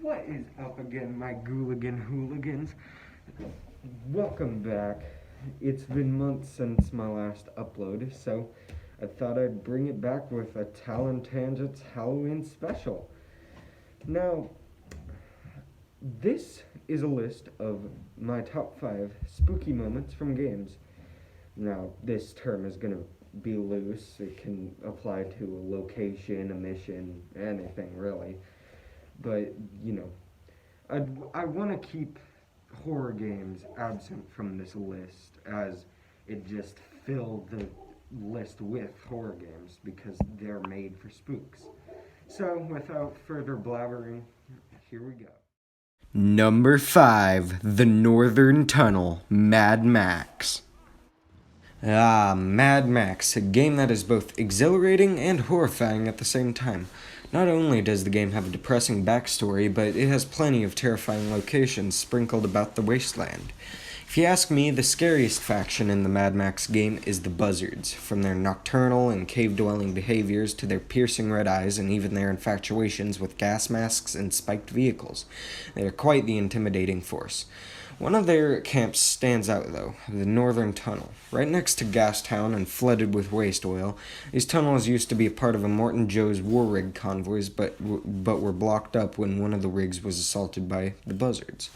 What is up again, my Gooligan hooligans? Welcome back. It's been months since my last upload, so I thought I'd bring it back with a Talon Tangents Halloween special. Now, this is a list of my top 5 spooky moments from games. Now, this term is going to be loose. It can apply to a location, a mission, anything really. But, you know, I want to keep horror games absent from this list, as it just filled the list with horror games because they're made for spooks. So, without further blabbering, here we go. Number 5, The Northern Tunnel, Mad Max. Mad Max, a game that is both exhilarating and horrifying at the same time. Not only does the game have a depressing backstory, but it has plenty of terrifying locations sprinkled about the wasteland. If you ask me, the scariest faction in the Mad Max game is the buzzards, from their nocturnal and cave-dwelling behaviors to their piercing red eyes and even their infatuations with gas masks and spiked vehicles. They are quite the intimidating force. One of their camps stands out, though, the Northern Tunnel. Right next to Gastown and flooded with waste oil, these tunnels used to be a part of a Morton Joe's war rig convoys, but were blocked up when one of the rigs was assaulted by the buzzards.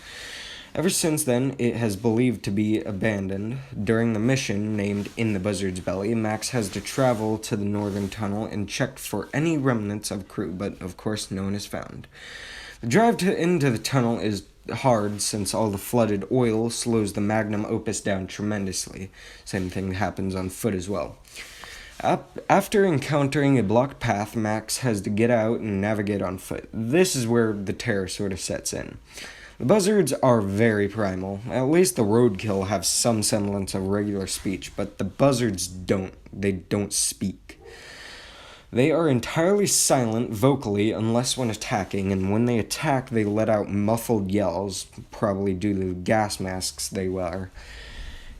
Ever since then, it has believed to be abandoned. During the mission, named In the Buzzard's Belly, Max has to travel to the Northern Tunnel and check for any remnants of crew, but of course no one is found. The drive into the tunnel is hard since all the flooded oil slows the magnum opus down tremendously. Same thing happens on foot as well. After encountering a blocked path, Max has to get out and navigate on foot. This is where the terror sort of sets in. The buzzards are very primal. At least the roadkill have some semblance of regular speech, but the buzzards don't. They don't speak. They are entirely silent vocally unless when attacking, and when they attack they let out muffled yells, probably due to the gas masks they wear.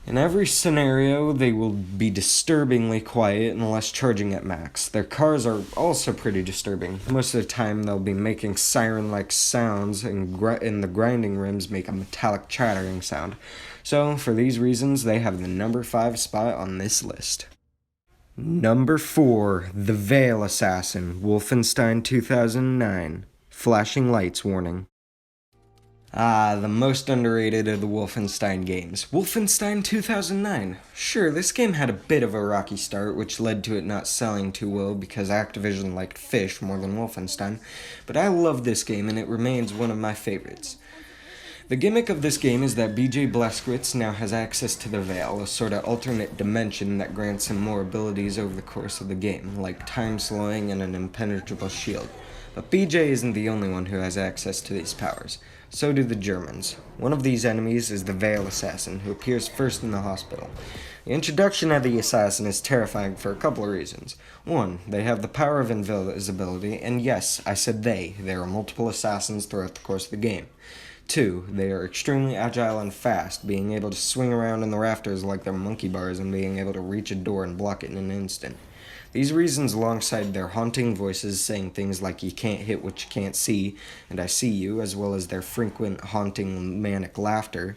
In every scenario, they will be disturbingly quiet unless charging at Max. Their cars are also pretty disturbing. Most of the time they'll be making siren-like sounds, and the grinding rims make a metallic chattering sound. So, for these reasons, they have the number 5 spot on this list. Number 4, The Vale Assassin, Wolfenstein 2009. Flashing lights warning. The most underrated of the Wolfenstein games. Wolfenstein 2009. Sure, this game had a bit of a rocky start, which led to it not selling too well because Activision liked fish more than Wolfenstein, but I love this game and it remains one of my favorites. The gimmick of this game is that BJ Blazkowicz now has access to the Vale, a sort of alternate dimension that grants him more abilities over the course of the game, like time slowing and an impenetrable shield. But BJ isn't the only one who has access to these powers. So do the Germans. One of these enemies is the Vale Assassin, who appears first in the hospital. The introduction of the assassin is terrifying for a couple of reasons. 1, they have the power of invisibility, and yes, I said there are multiple assassins throughout the course of the game. 2, they are extremely agile and fast, being able to swing around in the rafters like they're monkey bars and being able to reach a door and block it in an instant. These reasons, alongside their haunting voices saying things like "you can't hit what you can't see" and "I see you," as well as their frequent haunting manic laughter,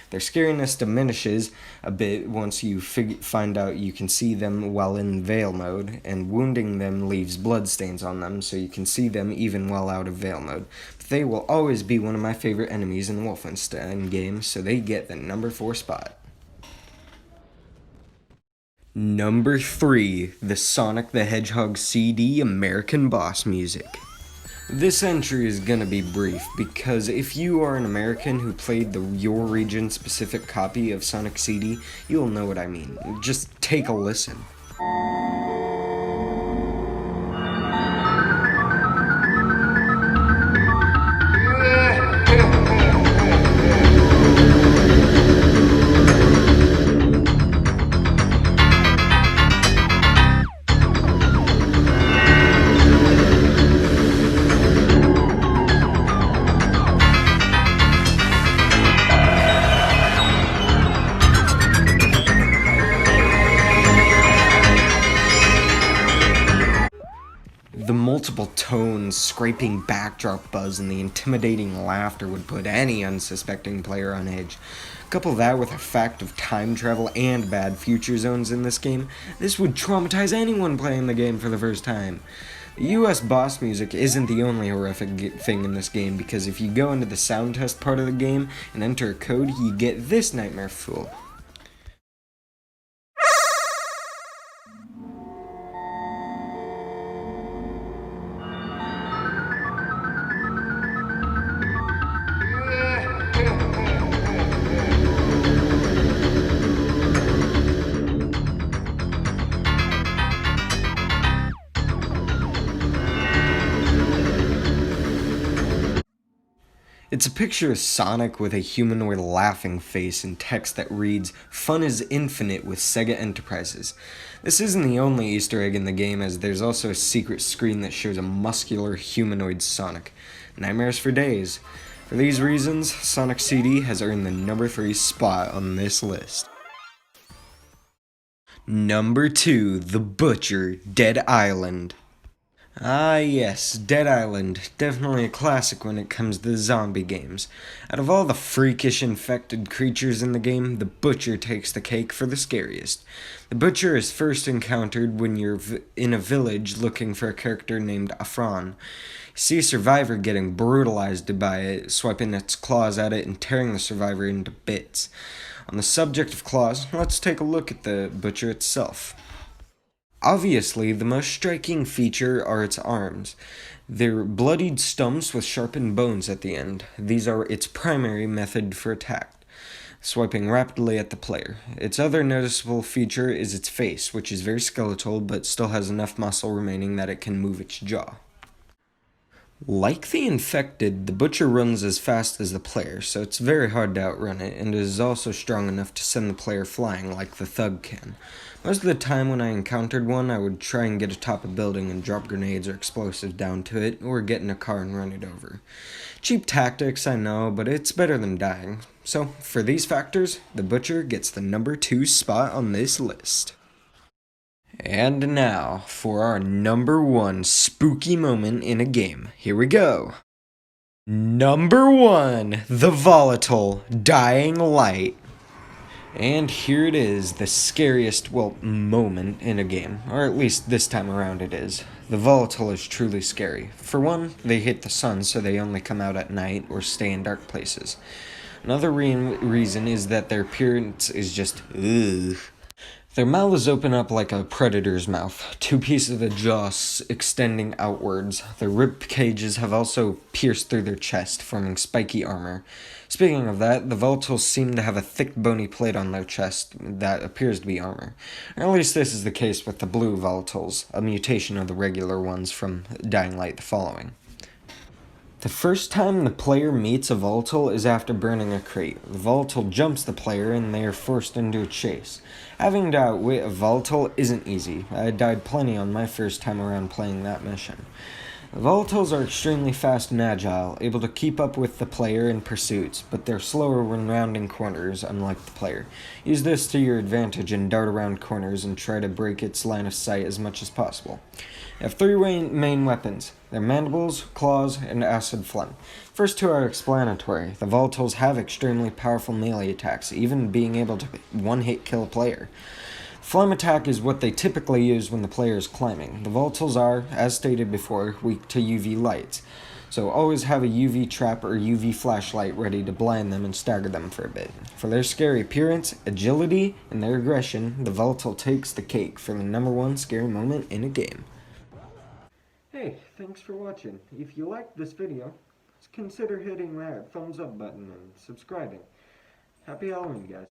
their scariness diminishes a bit once you find out you can see them while in Veil mode, and wounding them leaves bloodstains on them, so you can see them even while out of Veil mode. But they will always be one of my favorite enemies in Wolfenstein games, so they get the number 4 spot. Number 3, the Sonic the Hedgehog CD American Boss music. This entry is gonna be brief, because if you are an American who played your region-specific copy of Sonic CD, you'll know what I mean. Just take a listen. multiple tones, scraping backdrop buzz, and the intimidating laughter would put any unsuspecting player on edge. Couple that with a fact of time travel and bad future zones in this game, this would traumatize anyone playing the game for the first time. The US boss music isn't the only horrific thing in this game, because if you go into the sound test part of the game and enter a code, you get this nightmare fuel. It's a picture of Sonic with a humanoid laughing face and text that reads, "Fun is infinite with Sega Enterprises." This isn't the only Easter egg in the game, as there's also a secret screen that shows a muscular humanoid Sonic. Nightmares for days. For these reasons, Sonic CD has earned the number 3 spot on this list. Number 2, The Butcher, Dead Island. Ah yes, Dead Island, definitely a classic when it comes to zombie games. Out of all the freakish infected creatures in the game, the Butcher takes the cake for the scariest. The Butcher is first encountered when you're in a village looking for a character named Afran. You see a survivor getting brutalized by it, swiping its claws at it and tearing the survivor into bits. On the subject of claws, let's take a look at the Butcher itself. Obviously, the most striking feature are its arms. They're bloodied stumps with sharpened bones at the end. These are its primary method for attack, swiping rapidly at the player. Its other noticeable feature is its face, which is very skeletal but still has enough muscle remaining that it can move its jaw. Like the infected, the Butcher runs as fast as the player, so it's very hard to outrun it, and it is also strong enough to send the player flying like the Thug can. Most of the time when I encountered one, I would try and get atop a building and drop grenades or explosives down to it, or get in a car and run it over. Cheap tactics, I know, but it's better than dying. So, for these factors, the Butcher gets the number 2 spot on this list. And now, for our number 1 spooky moment in a game. Here we go. Number 1, the Volatile, Dying Light. And here it is, the scariest, moment in a game. Or at least this time around it is. The Volatile is truly scary. For one, they hate the sun, so they only come out at night or stay in dark places. Another reason is that their appearance is just ugh. Their mouths open up like a predator's mouth, 2 pieces of the jaw extending outwards. Their rib cages have also pierced through their chest, forming spiky armor. Speaking of that, the Volatiles seem to have a thick bony plate on their chest that appears to be armor. Or at least this is the case with the blue Volatiles, a mutation of the regular ones from Dying Light the following. The first time the player meets a Volatile is after burning a crate. The Volatile jumps the player and they are forced into a chase. Having to outwit a Volatile isn't easy. I died plenty on my first time around playing that mission. The Volatiles are extremely fast and agile, able to keep up with the player in pursuits, but they're slower when rounding corners, unlike the player. Use this to your advantage and dart around corners and try to break its line of sight as much as possible. They have 3 main weapons. They're mandibles, claws, and acid phlegm. First 2 are explanatory. The Volatiles have extremely powerful melee attacks, even being able to one-hit kill a player. Phlegm attack is what they typically use when the player is climbing. The Volatiles are, as stated before, weak to UV lights, so always have a UV trap or UV flashlight ready to blind them and stagger them for a bit. For their scary appearance, agility, and their aggression, the Volatile takes the cake for the number 1 scary moment in a game. Hey, thanks for watching. If you liked this video, consider hitting that thumbs up button and subscribing. Happy Halloween, guys.